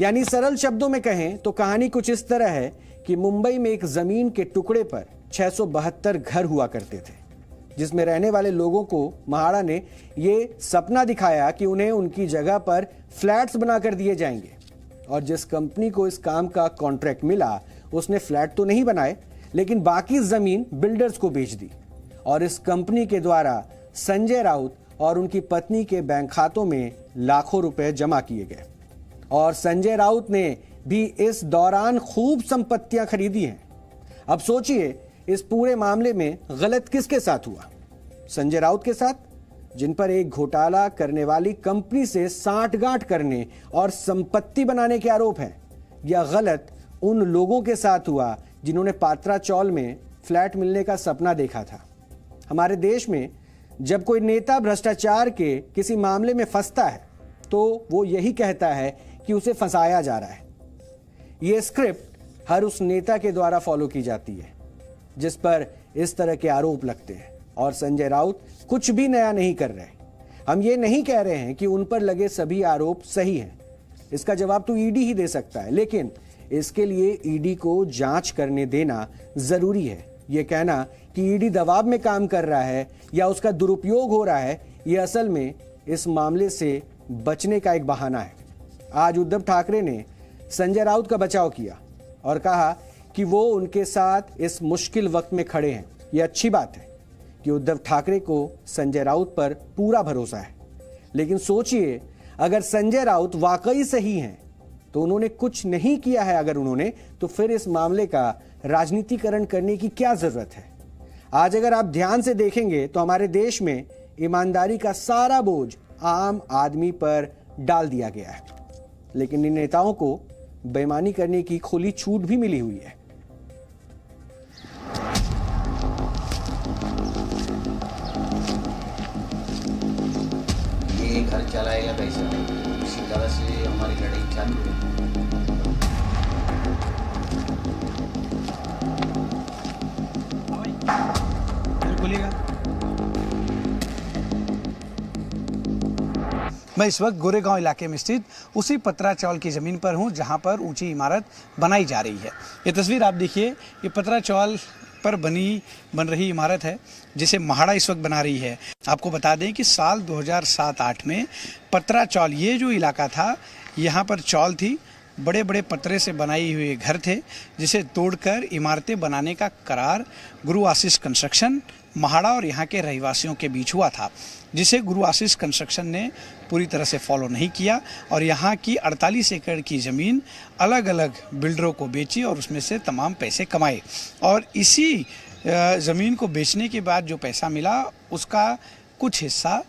यानी सरल शब्दों में कहें तो कहानी कुछ इस तरह है कि मुंबई में एक जमीन के टुकड़े पर 672 घर हुआ करते थे, जिसमें रहने वाले लोगों को महाड़ा ने ये सपना दिखाया कि उन्हें उनकी जगह पर फ्लैट्स बनाकर दिए जाएंगे। और जिस कंपनी को इस काम का कॉन्ट्रैक्ट मिला उसने फ्लैट तो नहीं बनाए, लेकिन बाकी जमीन बिल्डर्स को बेच दी। और इस कंपनी के द्वारा संजय राउत और उनकी पत्नी के बैंक खातों में लाखों रुपए जमा किए गए। और संजय राउत ने भी इस दौरान खूब संपत्तियां खरीदी हैं। अब सोचिए इस पूरे मामले में गलत किसके साथ हुआ? संजय राउत के साथ, जिन पर एक घोटाला करने वाली कंपनी से सांठगांठ करने और संपत्ति बनाने के आरोप हैं, या गलत उन लोगों के साथ हुआ जिन्होंने पात्रा चौल में फ्लैट मिलने का सपना देखा था? हमारे देश में जब कोई नेता भ्रष्टाचार के किसी मामले में फंसता है तो वो यही कहता है कि उसे फंसाया जा रहा है। ये स्क्रिप्ट हर उस नेता के द्वारा फॉलो की जाती है जिस पर इस तरह के आरोप लगते हैं। और संजय राउत कुछ भी नया नहीं कर रहे। हम ये नहीं कह रहे हैं कि उन पर लगे सभी आरोप सही हैं, इसका जवाब तो ईडी ही दे सकता है, लेकिन इसके लिए ईडी को जांच करने देना जरूरी है। ये कहना कि ईडी दबाव में काम कर रहा है या उसका दुरुपयोग हो रहा है, ये असल में इस मामले से बचने का एक बहाना है। आज उद्धव ठाकरे ने संजय राउत का बचाव किया और कहा कि वो उनके साथ इस मुश्किल वक्त में खड़े हैं। ये अच्छी बात है कि उद्धव ठाकरे को संजय राउत पर पूरा भरोसा है, लेकिन सोचिए अगर संजय राउत वाकई सही हैं तो उन्होंने कुछ नहीं किया है, अगर उन्होंने, तो फिर इस मामले का राजनीतिकरण करने की क्या जरूरत है? आज अगर आप ध्यान से देखेंगे तो हमारे देश में ईमानदारी का सारा बोझ आम आदमी पर डाल दिया गया है, लेकिन इन नेताओं को बेईमानी करने की खुली छूट भी मिली हुई है। ये घर चलाएगा कैसे, इसी तरह से हमारी लड़ाई चालू है। बोलिएगा। मैं इस वक्त गोरेगांव इलाके में स्थित उसी पतरा चौल की ज़मीन पर हूं जहां पर ऊंची इमारत बनाई जा रही है। ये तस्वीर आप देखिए, ये पतरा चौल पर बन रही इमारत है जिसे महाड़ा इस वक्त बना रही है। आपको बता दें कि साल 2007-8 में पतरा चौल, ये जो इलाका था, यहाँ पर चौल थी, बड़े बड़े पतरे से बनाई हुए घर थे, जिसे तोड़कर इमारतें बनाने का करार गुरु आशीष कंस्ट्रक्शन, महाड़ा और यहाँ के रहवासियों के बीच हुआ था, जिसे गुरु आशीष कंस्ट्रक्शन ने पूरी तरह से फॉलो नहीं किया और यहाँ की 48 एकड़ की ज़मीन अलग अलग बिल्डरों को बेची और उसमें से तमाम पैसे कमाए। और इसी ज़मीन को बेचने के बाद जो पैसा मिला उसका कुछ हिस्सा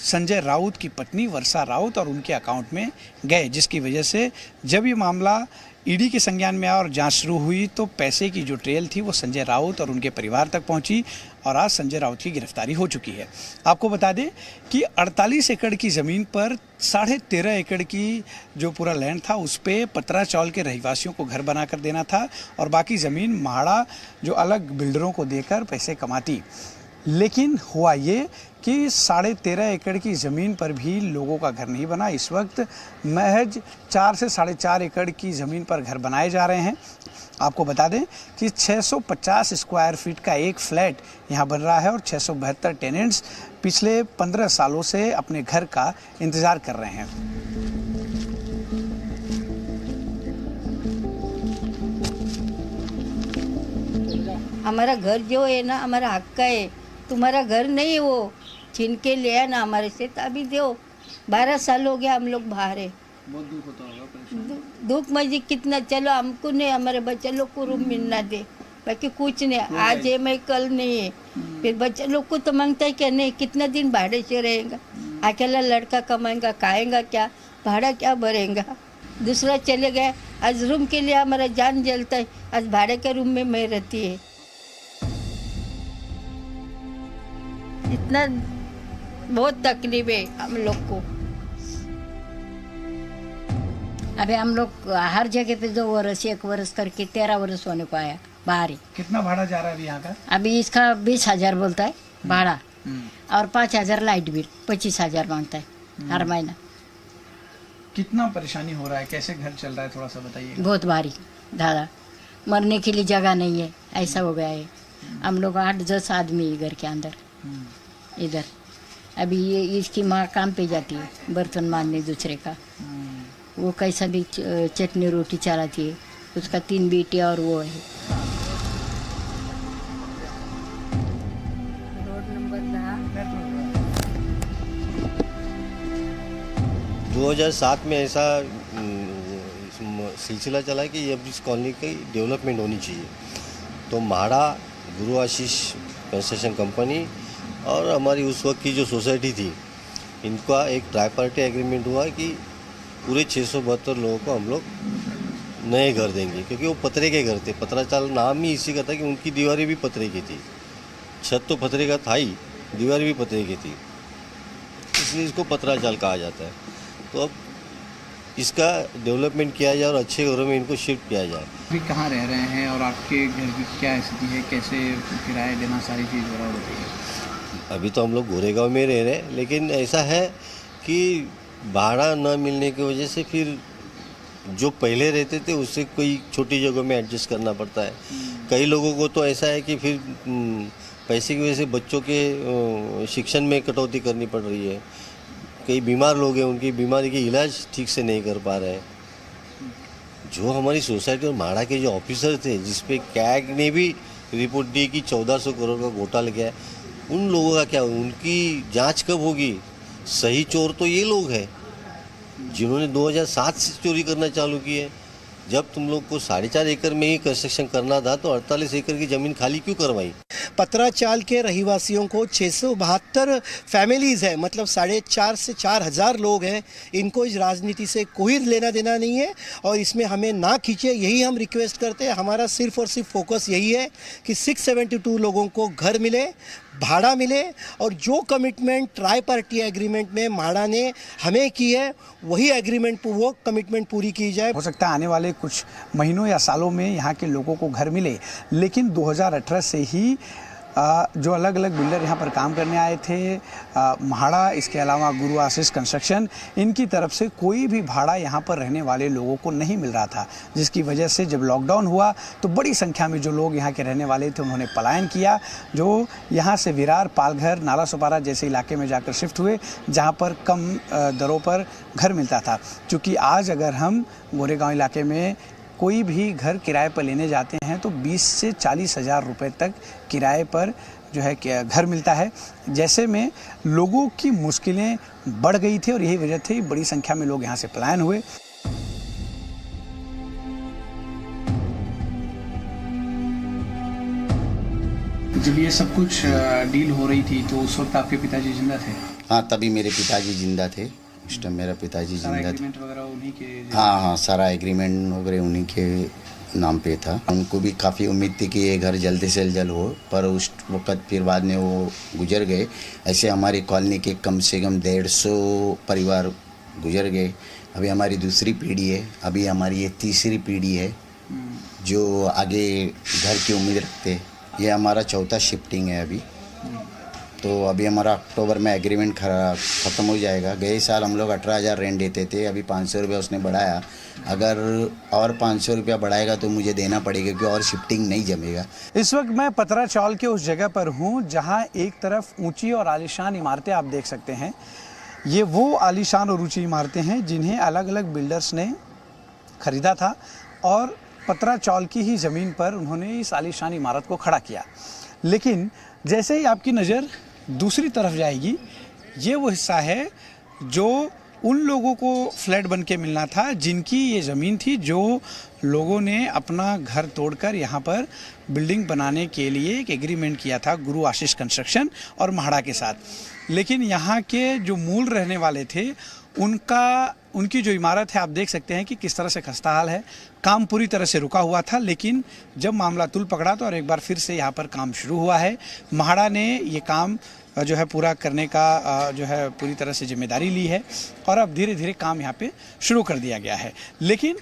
संजय राउत की पत्नी वर्षा राउत और उनके अकाउंट में गए, जिसकी वजह से जब ये मामला ईडी के संज्ञान में आया और जांच शुरू हुई तो पैसे की जो ट्रेल थी वो संजय राउत और उनके परिवार तक पहुंची और आज संजय राउत की गिरफ्तारी हो चुकी है। आपको बता दें कि 48 एकड़ की ज़मीन पर 13.5 एकड़ की जो पूरा लैंड था उस पर पतरा चौल के रहवासियों को घर बनाकर देना था और बाकी ज़मीन महाड़ा जो अलग बिल्डरों को देकर पैसे कमाती। लेकिन हुआ ये कि 13.5 एकड़ की ज़मीन पर भी लोगों का घर नहीं बना। इस वक्त महज 4 से 4.5 एकड़ की ज़मीन पर घर बनाए जा रहे हैं। आपको बता दें कि 650 स्क्वायर फीट का एक फ्लैट यहाँ बन रहा है और 672 टेनेंट्स पिछले 15 सालों से अपने घर का इंतज़ार कर रहे हैं। हमारा घर जो है ना, हमारा हक का है, तुम्हारा घर नहीं है, वो छीन के लिया ना हमारे से। तो अभी दो 12 साल हो गया हम लोग बाहर है। बहुत दुख होता होगा। दुख मजी कितना, चलो हमको नहीं, हमारे बच्चे लोग को रूम मिलना दे, बाकी कुछ नहीं। आज है मैं कल नहीं है। फिर बच्चे लोग को तो मांगता है क्या, नहीं कितना दिन भाड़े से रहेगा, अकेला लड़का कमाएगा, खाएगा क्या, भाड़ा क्या भरेगा। दूसरा चले गए, आज रूम के लिए हमारा जान जलता है, आज भाड़े के रूम में मैं रहती है। इतना बहुत तकलीफ है हम लोग को। अभी हम लोग हर जगह पे 2 वर्ष 1 वर्ष करके 13 वर्ष होने को आया बाहर ही। कितना भाड़ा जा रहा है अभी यहाँ का? अभी इसका 20,000 बोलता है भाड़ा और 5,000 लाइट बिल, 25,000 मांगता है हर महीना। कितना परेशानी हो रहा है, कैसे घर चल रहा है, थोड़ा सा बताइए। बहुत भारी दादा, मरने के लिए जगह नहीं है, ऐसा हो गया है। हम लोग 8-10 आदमी घर के अंदर इधर। अभी ये इसकी माँ काम पे जाती है बर्तन मांजने दूसरे का, वो कैसा भी चटनी रोटी चलाती है, उसका 3 बेटे और वो है। रोड नंबर 2007 में ऐसा सिलसिला चला कि अब इस कॉलोनी की डेवलपमेंट होनी चाहिए, तो म्हाडा गुरु आशीष कंस्ट्रक्शन कंपनी और हमारी उस वक्त की जो सोसाइटी थी, इनका एक ट्राईपार्टी एग्रीमेंट हुआ कि पूरे 672 लोगों को हम लोग नए घर देंगे, क्योंकि वो पतरे के घर थे। पतराचाल नाम ही इसी का था कि उनकी दीवारें भी पतरे की थी, छत तो पतरे का था ही, दीवारें भी पतरे की थी, इसलिए इसको पतराचाल कहा जाता है। तो अब इसका डेवलपमेंट किया जाए और अच्छे घरों में इनको शिफ्ट किया जाए। अभी कहाँ रह रहे हैं और आपके घर की क्या स्थिति है, कैसे किराया देना, सारी चीज़ बराबर बताइए। अभी तो हम लोग गोरेगांव में रह रहे हैं, लेकिन ऐसा है कि भाड़ा न मिलने की वजह से फिर जो पहले रहते थे उससे कोई छोटी जगह में एडजस्ट करना पड़ता है। कई लोगों को तो ऐसा है कि फिर पैसे की वजह से बच्चों के शिक्षण में कटौती करनी पड़ रही है। कई बीमार लोग हैं, उनकी बीमारी की इलाज ठीक से नहीं कर पा रहे हैं। जो हमारी सोसाइटी और म्हाडा के जो ऑफिसर थे, जिसपे कैग ने भी रिपोर्ट दी कि 1400 करोड़ का घोटाला किया है, उन लोगों का क्या, उनकी जांच कब होगी? सही चोर तो ये लोग हैं जिन्होंने 2007 से चोरी करना चालू की है। जब तुम लोग को 4.5 एकड़ में ही कंस्ट्रक्शन करना था तो 48 एकड़ की ज़मीन खाली क्यों करवाई? पतराचाल के रहिवासियों को 672 फैमिलीज़ है, मतलब 4,500 से 4,000 लोग हैं। इनको इस राजनीति से कोई लेना देना नहीं है और इसमें हमें ना खींचे, यही हम रिक्वेस्ट करते हैं। हमारा सिर्फ और सिर्फ फोकस यही है कि 672 लोगों को घर मिले, भाड़ा मिले और जो कमिटमेंट ट्राई पार्टी एग्रीमेंट में म्हाडा ने हमें की है वही एग्रीमेंट वो कमिटमेंट पूरी की जाए। हो सकता है आने वाले कुछ महीनों या सालों में यहाँ के लोगों को घर मिले, लेकिन 2018 से ही जो अलग अलग बिल्डर यहाँ पर काम करने आए थे, म्हाडा, इसके अलावा गुरु आशीष कंस्ट्रक्शन, इनकी तरफ से कोई भी भाड़ा यहाँ पर रहने वाले लोगों को नहीं मिल रहा था, जिसकी वजह से जब लॉकडाउन हुआ तो बड़ी संख्या में जो लोग यहाँ के रहने वाले थे उन्होंने पलायन किया, जो यहाँ से विरार, पालघर, नाला सोपारा जैसे इलाके में जाकर शिफ्ट हुए, जहाँ पर कम दरों पर घर मिलता था। क्योंकि आज अगर हम गोरेगांव इलाके में कोई भी घर किराए पर लेने जाते हैं तो 20 से 40 हज़ार रुपये तक किराए पर जो है घर मिलता है। जैसे में लोगों की मुश्किलें बढ़ गई थी और यही वजह थी बड़ी संख्या में लोग यहाँ से पलायन हुए। जब ये सब कुछ डील हो रही थी तो उस वक्त आपके पिताजी जिंदा थे? हाँ, तभी मेरे पिताजी जिंदा थे। उस टाइम मेरा पिताजी जिंदा थे। वगैरह उन्हीं के? हाँ, सारा एग्रीमेंट वगैरह उन्हीं के नाम पे था। उनको भी काफ़ी उम्मीद थी कि ये घर जल्दी से जल्द हो, पर उस वक्त फिर बाद में वो गुजर गए। ऐसे हमारी कॉलोनी के कम से कम 150 परिवार गुजर गए। अभी हमारी दूसरी पीढ़ी है, अभी हमारी ये तीसरी पीढ़ी है जो आगे घर की उम्मीद रखते। ये हमारा चौथा शिफ्टिंग है अभी। तो अभी हमारा अक्टूबर में एग्रीमेंट ख़त्म हो जाएगा। गए साल हम लोग 18,000 रेंट देते थे, अभी 500 रुपया उसने बढ़ाया। अगर और 500 रुपया बढ़ाएगा तो मुझे देना पड़ेगा क्योंकि और शिफ्टिंग नहीं जमेगा। इस वक्त मैं पतराचाल के उस जगह पर हूँ जहाँ एक तरफ ऊंची और आलीशान इमारतें आप देख सकते हैं। ये वो आलीशान और ऊंची इमारतें हैं जिन्हें अलग अलग बिल्डर्स ने ख़रीदा था और पतराचाल की ही ज़मीन पर उन्होंने इस आलीशान इमारत को खड़ा किया। लेकिन जैसे ही आपकी नज़र दूसरी तरफ जाएगी, ये वो हिस्सा है जो उन लोगों को फ्लैट बन के मिलना था जिनकी ये ज़मीन थी, जो लोगों ने अपना घर तोड़कर यहाँ पर बिल्डिंग बनाने के लिए एक एग्रीमेंट किया था गुरु आशीष कंस्ट्रक्शन और म्हाडा के साथ। लेकिन यहाँ के जो मूल रहने वाले थे उनकी जो इमारत है आप देख सकते हैं कि किस तरह से खस्ता हाल है। काम पूरी तरह से रुका हुआ था, लेकिन जब मामला तुल पकड़ा तो और एक बार फिर से यहाँ पर काम शुरू हुआ है। म्हाडा ने ये काम जो है पूरा करने का जो है पूरी तरह से जिम्मेदारी ली है और अब धीरे धीरे काम यहाँ पे शुरू कर दिया गया है। लेकिन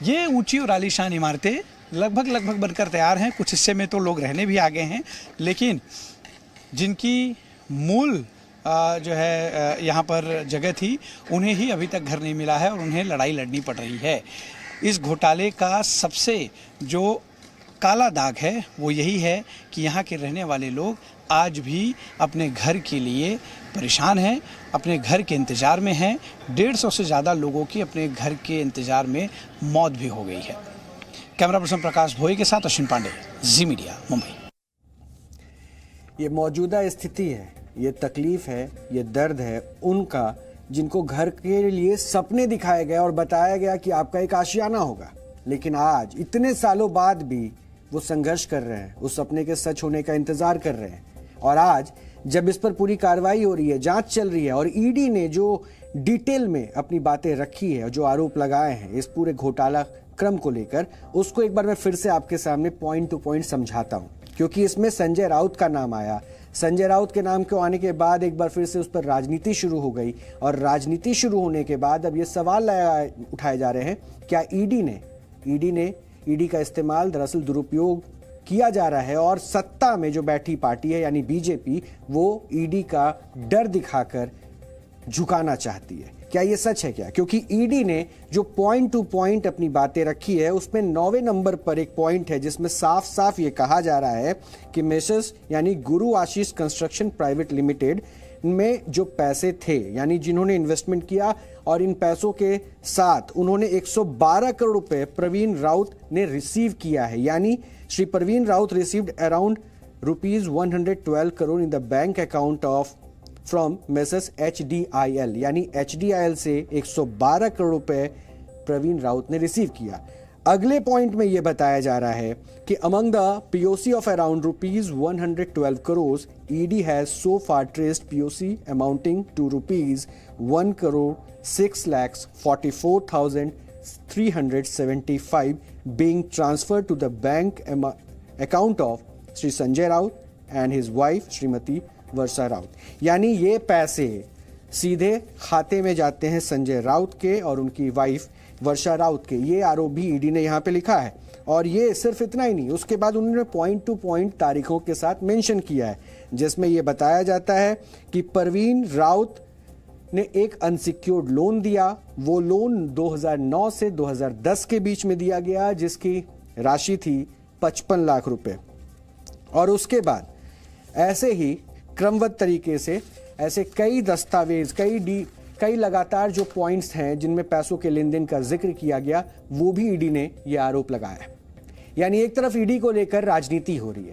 ये ऊंची और आलीशान इमारतें लगभग बनकर तैयार हैं। कुछ हिस्से में तो लोग रहने भी आ गए हैं, लेकिन जिनकी मूल जो है यहाँ पर जगह थी, उन्हें ही अभी तक घर नहीं मिला है और उन्हें लड़ाई लड़नी पड़ रही है। इस घोटाले का सबसे जो काला दाग है वो यही है कि यहाँ के रहने वाले लोग आज भी अपने घर के लिए परेशान हैं, अपने घर के इंतज़ार में हैं। 150 से ज़्यादा लोगों की अपने घर के इंतज़ार में मौत भी हो गई है। कैमरा पर्सन प्रकाश भोई के साथ अश्विन पांडे, जी मीडिया, मुंबई। ये मौजूदा स्थिति है, ये तकलीफ है, ये दर्द है उनका जिनको घर के लिए सपने दिखाए गए और बताया गया कि आपका एक आशियाना होगा, लेकिन आज इतने सालों बाद भी वो संघर्ष कर रहे हैं, उस सपने के सच होने का इंतजार कर रहे हैं। और आज जब इस पर पूरी कार्रवाई हो रही है, जांच चल रही है और ईडी ने जो डिटेल में अपनी बातें रखी है, जो आरोप लगाए हैं इस पूरे घोटाला क्रम को लेकर, उसको एक बार मैं फिर से आपके सामने पॉइंट टू पॉइंट समझाता हूं, क्योंकि इसमें संजय राउत का नाम आया। संजय राउत के नाम को आने के बाद एक बार फिर से उस पर राजनीति शुरू हो गई और राजनीति शुरू होने के बाद अब ये सवाल उठाए जा रहे हैं, क्या ईडी का इस्तेमाल दरअसल दुरुपयोग किया जा रहा है और सत्ता में जो बैठी पार्टी है यानी बीजेपी, वो ईडी का डर दिखाकर झुकाना चाहती है। क्या ये सच है क्या? क्योंकि ईडी ने जो पॉइंट टू पॉइंट अपनी बातें रखी है उसमें 9वें नंबर पर एक पॉइंट है जिसमें साफ साफ ये कहा जा रहा है कि मेसर्स यानी गुरु आशीष कंस्ट्रक्शन प्राइवेट लिमिटेड में जो पैसे थे, यानी जिन्होंने इन्वेस्टमेंट किया और इन पैसों के साथ उन्होंने 112 करोड़ रुपए प्रवीण राउत ने रिसीव किया है। यानी Shri Praveen Raut received around ₹112 crore in the bank account of from messrs HDIL, यानी HDIL से 112 करोड़ रुपए प्रवीण राउत ने रिसीव किया। अगले पॉइंट में यह बताया जा रहा है कि among the POC of around ₹112 crore, ED has so far traced POC amounting to ₹1,644,375 being transferred to the bank account of Sri Sanjay Raut and his wife Srimati वर्षा राउत। यानी ये पैसे सीधे खाते में जाते हैं संजय राउत के और उनकी वाइफ वर्षा राउत के। ये आरोप भी ईडी ने यहाँ पे लिखा है। और ये सिर्फ इतना ही नहीं, उसके बाद उन्होंने पॉइंट टू पॉइंट तारीखों के साथ मेंशन किया है जिसमें ये बताया जाता है कि प्रवीण राउत ने एक अनसिक्योर्ड लोन दिया। वो लोन 2009 से 2010 के बीच में दिया गया जिसकी राशि थी 55 लाख रुपए। और उसके बाद ऐसे ही क्रमबद्ध तरीके से ऐसे कई दस्तावेज, कई लगातार जो पॉइंट्स हैं जिनमें पैसों के लेन देन का जिक्र किया गया, वो भी ईडी ने यह आरोप लगाया है। यानी एक तरफ ईडी को लेकर राजनीति हो रही है।